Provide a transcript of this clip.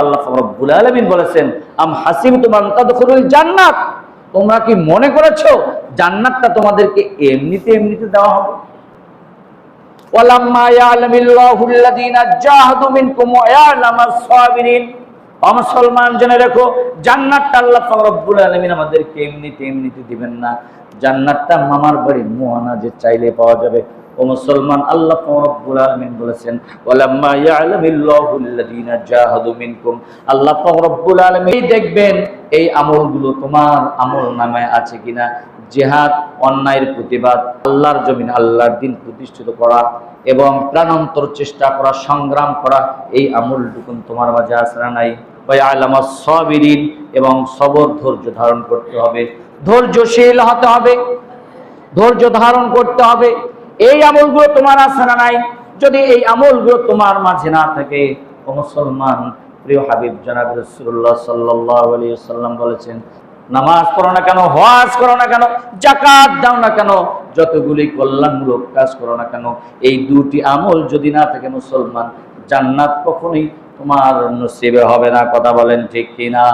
আল্লাহ রাব্বুল আলামিন বলেছেন, আম হাসিবতুম আন তাদখুলুল জান্নাত, তোমরা কি মনে করেছো জান্নাতটা তোমাদেরকে এমনিতে এমনিতে দেওয়া হবে? ওয়ালাম্মা ইয়ালামিল্লাহুল্লাযীনা জাহাদু মিনকুম ওয়া ইয়ালামাস সাবিরিন, মুসলমান জেনে রেখো জান্নাতটা আল্লাহ রাব্বুল আলামিন আমাদেরকে এমনিতে এমনিতে দিবেন না। জান্নাতটা মামার বাড়ি মোহনা যে চাইলে পাওয়া যাবে। ও মুসলমান, আল্লাহ রাব্বুল আলামিন বলেছেন, ওয়ালাম্মা ইয়ালামিল্লাহুল্লাযীনা জাহাদু মিনকুম, আল্লাহ রাব্বুল আলামিন দেখবেন এই আমলগুলো তোমার আমলনামায় আছে কিনা। জিহাদ, অন্যায়ের প্রতিবাদ, আল্লাহর জমিন আল্লাহর দ্বীন প্রতিষ্ঠিত করা এবং প্রাণান্তর চেষ্টা করা, সংগ্রাম করা, এই আমলটুকু তোমার মাঝে আছে না নাই? ওয়া ইয়ালামাস সাবিরিন, এবং সবর ধৈর্য ধারণ করতে হবে, ধৈর্যশীল হতে হবে, ধৈর্য ধারণ করতে হবে। এই আমলগুলো তোমার আছে না নাই? যদি এই আমলগুলো তোমার মাঝে না থাকে, ও মুসলমান, প্রিয় হাবিব জনাব রাসূলুল্লাহ সাল্লাল্লাহু আলাইহি ওয়াসাল্লাম বলেছেন, নামাজ পড়ো না কেন, হজ করো না কেন, যাকাত দাও না কেন, যতগুলি কল্যাণমূলক কাজ করো না কেন, এই দুটি আমল যদি না থাকে মুসলমান, জান্নাত কখনোই তোমার নসিবে হবে না। কথা বলেন ঠিক কিনা?